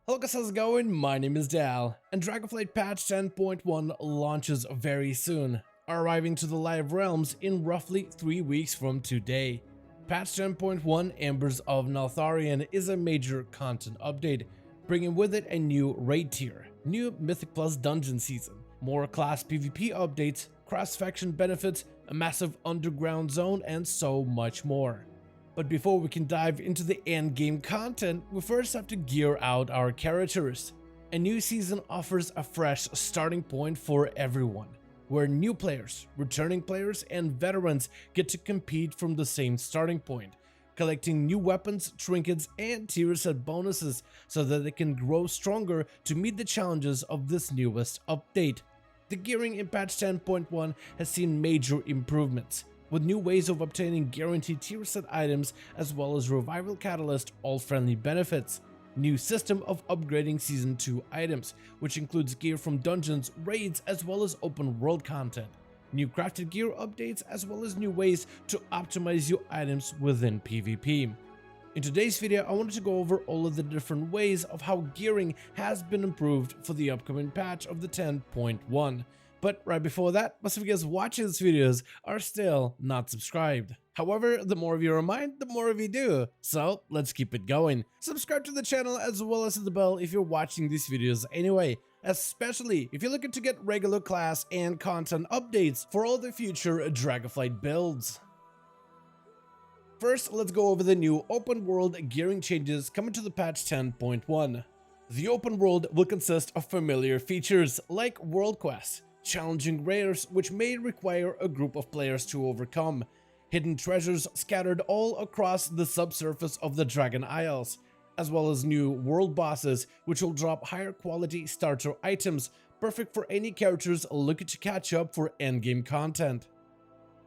Hello guys, how's it going? My name is Dal, and Dragonflight patch 10.1 launches very soon, arriving to the live realms in roughly 3 weeks from today. Patch 10.1 Embers of Neltharion is a major content update, bringing with it a new raid tier, new Mythic Plus dungeon season, more class PvP updates, cross-faction benefits, a massive underground zone, and so much more. But before we can dive into the endgame content, we first have to gear out our characters. A new season offers a fresh starting point for everyone, where new players, returning players, and veterans get to compete from the same starting point, collecting new weapons, trinkets, and tier set bonuses so that they can grow stronger to meet the challenges of this newest update. The gearing in patch 10.1 has seen major improvements, with new ways of obtaining guaranteed tier set items as well as Revival Catalyst all-friendly benefits, new system of upgrading Season 2 items, which includes gear from dungeons, raids, as well as open world content, new crafted gear updates, as well as new ways to optimize your items within PvP. In today's video, I wanted to go over all of the different ways of how gearing has been improved for the upcoming patch of the 10.1. But right before that, most of you guys watching these videos are still not subscribed. However, the more of you remind, the more of you do. So let's keep it going. Subscribe to the channel as well as hit the bell if you're watching these videos anyway, especially if you're looking to get regular class and content updates for all the future Dragonflight builds. First, let's go over the new open world gearing changes coming to the patch 10.1. The open world will consist of familiar features like world quests, challenging rares which may require a group of players to overcome, hidden treasures scattered all across the subsurface of the Dragon Isles, as well as new world bosses which will drop higher quality starter items perfect for any characters looking to catch up for endgame content.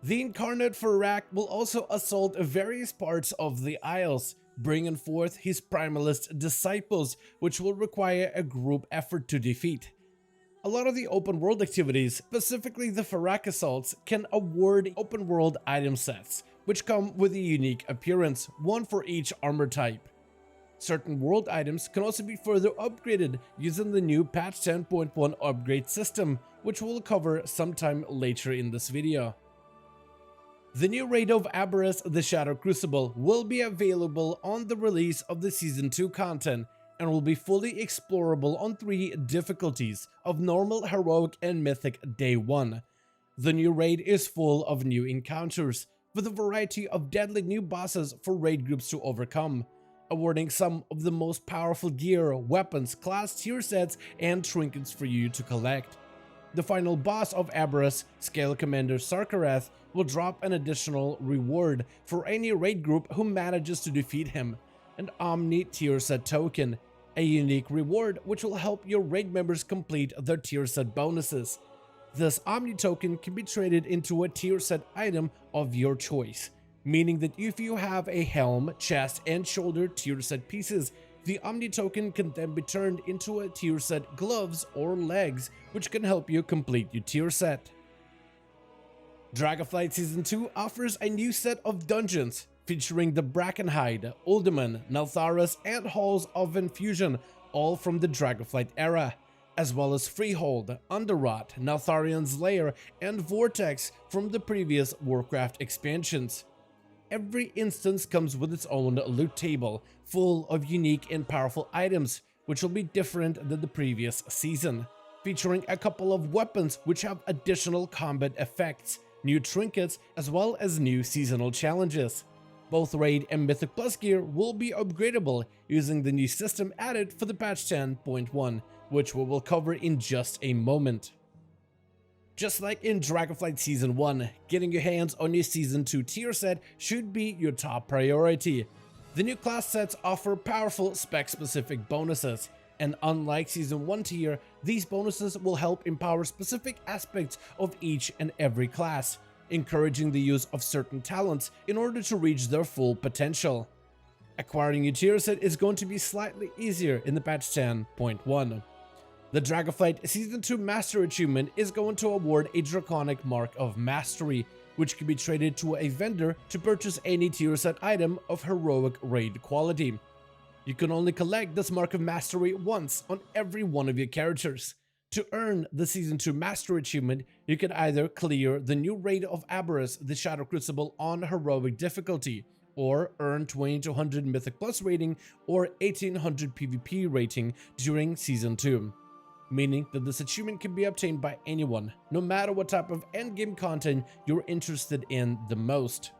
The incarnate Farak will also assault various parts of the Isles, bringing forth his primalist disciples, which will require a group effort to defeat. A lot of the open world activities, specifically the Farak assaults, can award open world item sets, which come with a unique appearance, one for each armor type. Certain world items can also be further upgraded using the new patch 10.1 upgrade system, which we'll cover sometime later in this video. The new raid of Aberrus the Shadow Crucible will be available on the release of the Season 2 content and will be fully explorable on 3 difficulties of Normal, Heroic, and Mythic Day 1. The new raid is full of new encounters, with a variety of deadly new bosses for raid groups to overcome, awarding some of the most powerful gear, weapons, class tier sets, and trinkets for you to collect. The final boss of Aberrus, Scale Commander Sarkarath, will drop an additional reward for any raid group who manages to defeat him, an Omni tier set token, a unique reward which will help your raid members complete their tier set bonuses. This Omni token can be traded into a tier set item of your choice, meaning that if you have a helm, chest, and shoulder tier set pieces, the Omni token can then be turned into a tier set gloves or legs, which can help you complete your tier set. Dragonflight Season 2 offers a new set of dungeons, featuring the Brackenhide, Uldaman, Neltharis, and Halls of Infusion, all from the Dragonflight era, as well as Freehold, Underrot, Neltharion's Lair, and Vortex from the previous Warcraft expansions. Every instance comes with its own loot table, full of unique and powerful items, which will be different than the previous season, featuring a couple of weapons which have additional combat effects, new trinkets, as well as new seasonal challenges. Both Raid and Mythic Plus gear will be upgradable using the new system added for the patch 10.1, which we will cover in just a moment. Just like in Dragonflight Season 1, getting your hands on your Season 2 tier set should be your top priority. The new class sets offer powerful spec-specific bonuses, and unlike Season 1 tier, these bonuses will help empower specific aspects of each and every class, encouraging the use of certain talents in order to reach their full potential. Acquiring your tier set is going to be slightly easier in the patch 10.1. The Dragonflight Season 2 Master Achievement is going to award a Draconic Mark of Mastery, which can be traded to a vendor to purchase any tier set item of heroic raid quality. You can only collect this Mark of Mastery once on every one of your characters. To earn the Season 2 Master achievement, you can either clear the new raid of Aberrus, the Shadow Crucible, on Heroic difficulty, or earn 2200 Mythic Plus rating or 1800 PvP rating during Season 2. Meaning that this achievement can be obtained by anyone, no matter what type of endgame content you're interested in the most.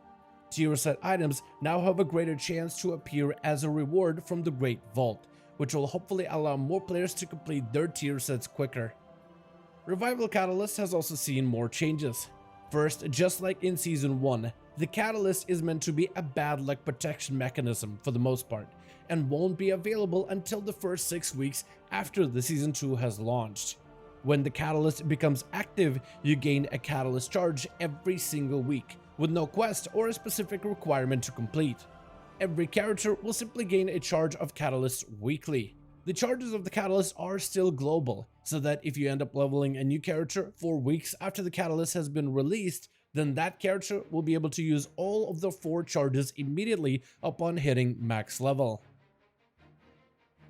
Tier set items now have a greater chance to appear as a reward from the Great Vault, which will hopefully allow more players to complete their tier sets quicker. Revival Catalyst has also seen more changes. First, just like in Season 1, the Catalyst is meant to be a bad luck protection mechanism for the most part, and won't be available until the first 6 weeks after the Season 2 has launched. When the Catalyst becomes active, you gain a Catalyst charge every single week, with no quest or a specific requirement to complete. Every character will simply gain a charge of Catalyst weekly. The charges of the Catalyst are still global, so that if you end up leveling a new character 4 weeks after the Catalyst has been released, then that character will be able to use all of the 4 charges immediately upon hitting max level.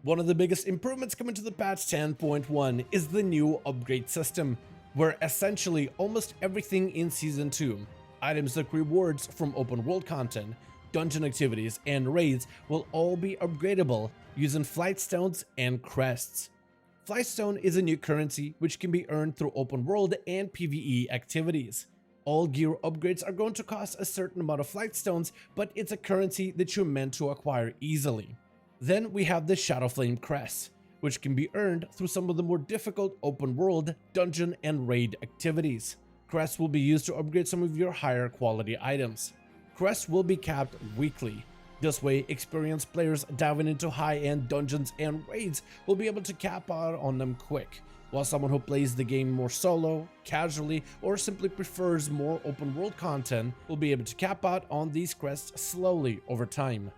One of the biggest improvements coming to the patch 10.1 is the new upgrade system, where essentially almost everything in Season 2, items like rewards from open world content, dungeon activities, and raids will all be upgradable using Flightstones and Crests. Flightstone is a new currency which can be earned through open world and PvE activities. All gear upgrades are going to cost a certain amount of Flightstones, but it's a currency that you're meant to acquire easily. Then we have the Shadowflame Crest, which can be earned through some of the more difficult open world, dungeon, and raid activities. Crests will be used to upgrade some of your higher quality items. Crests will be capped weekly. This way, experienced players diving into high-end dungeons and raids will be able to cap out on them quick, while someone who plays the game more solo, casually, or simply prefers more open world content will be able to cap out on these crests slowly over time.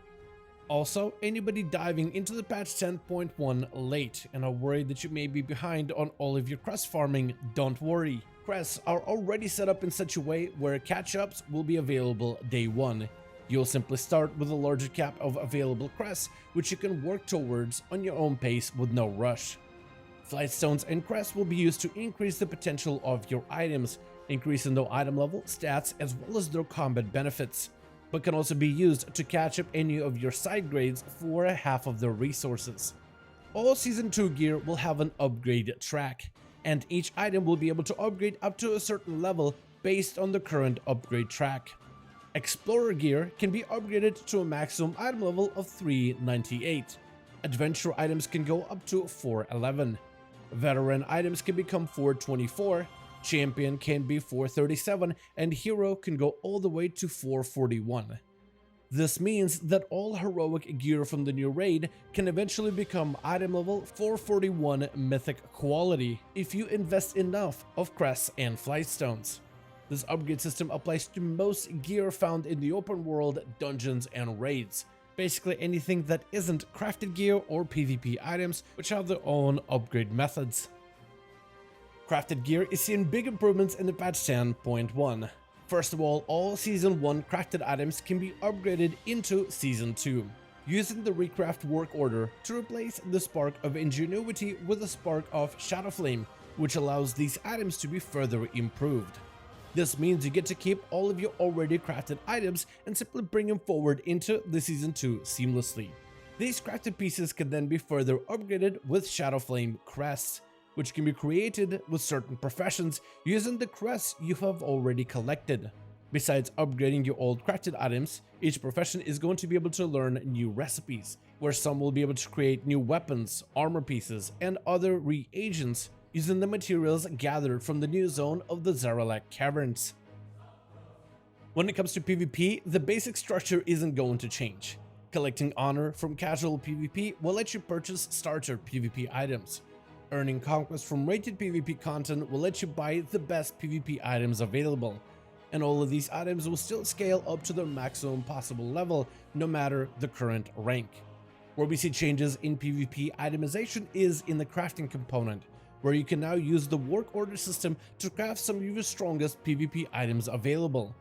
Also, anybody diving into the patch 10.1 late and are worried that you may be behind on all of your crest farming, don't worry. Crests are already set up in such a way where catch-ups will be available day 1. You'll simply start with a larger cap of available crests, which you can work towards on your own pace with no rush. Flightstones and crests will be used to increase the potential of your items, increasing their item level, stats, as well as their combat benefits, but can also be used to catch up any of your side grades for half of their resources. All Season 2 gear will have an upgrade track, and each item will be able to upgrade up to a certain level based on the current upgrade track. Explorer gear can be upgraded to a maximum item level of 398. Adventure items can go up to 411. Veteran items can become 424. Champion can be 437, and Hero can go all the way to 441. This means that all heroic gear from the new raid can eventually become item level 441 mythic quality if you invest enough of crests and flightstones. This upgrade system applies to most gear found in the open world, dungeons, and raids. Basically anything that isn't crafted gear or PvP items, which have their own upgrade methods. Crafted gear is seeing big improvements in the patch 10.1. First of all Season 1 crafted items can be upgraded into Season 2, using the Recraft work order to replace the Spark of Ingenuity with the Spark of Shadowflame, which allows these items to be further improved. This means you get to keep all of your already crafted items and simply bring them forward into the Season 2 seamlessly. These crafted pieces can then be further upgraded with Shadowflame crests, which can be created with certain professions using the crests you have already collected. Besides upgrading your old crafted items, each profession is going to be able to learn new recipes, where some will be able to create new weapons, armor pieces, and other reagents using the materials gathered from the new zone of the Zaralek Caverns. When it comes to PvP, the basic structure isn't going to change. Collecting honor from casual PvP will let you purchase starter PvP items. Earning conquest from rated PvP content will let you buy the best PvP items available, and all of these items will still scale up to their maximum possible level no matter the current rank. Where we see changes in PvP itemization is in the crafting component, where you can now use the work order system to craft some of your strongest PvP items available.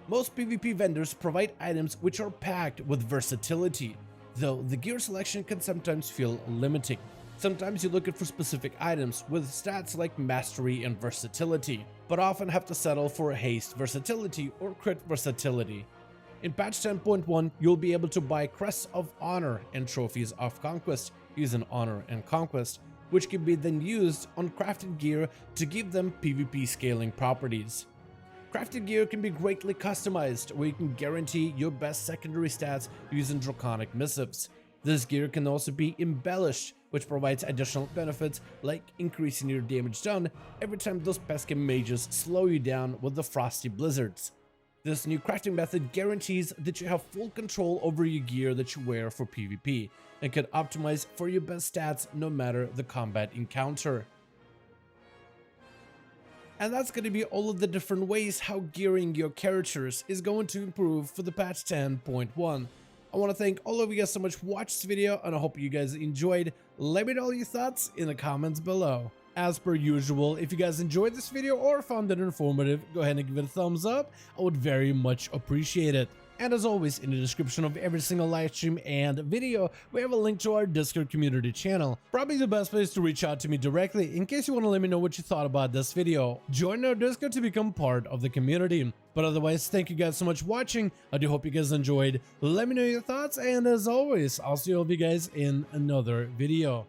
Most PvP vendors provide items which are packed with versatility. though the gear selection can sometimes feel limiting. Sometimes you're looking for specific items with stats like mastery and versatility, but often have to settle for haste versatility or crit versatility. In patch 10.1, you'll be able to buy Crests of Honor and Trophies of Conquest using Honor and Conquest, which can be then used on crafted gear to give them PvP scaling properties. Crafted gear can be greatly customized, where you can guarantee your best secondary stats using Draconic Missives. This gear can also be embellished, which provides additional benefits like increasing your damage done every time those pesky mages slow you down with the Frosty Blizzards. This new crafting method guarantees that you have full control over your gear that you wear for PvP, and can optimize for your best stats no matter the combat encounter. And that's going to be all of the different ways how gearing your characters is going to improve for the patch 10.1. I want to thank all of you guys so much for watching this video, and I hope you guys enjoyed. Let me know all your thoughts in the comments below. As per usual, if you guys enjoyed this video or found it informative, go ahead and give it a thumbs up. I would very much appreciate it. And as always, in the description of every single live stream and video, we have a link to our Discord community channel. Probably the best place to reach out to me directly in case you want to let me know what you thought about this video. Join our Discord to become part of the community. But otherwise, thank you guys so much for watching. I do hope you guys enjoyed. Let me know your thoughts, and as always, I'll see all of you guys in another video.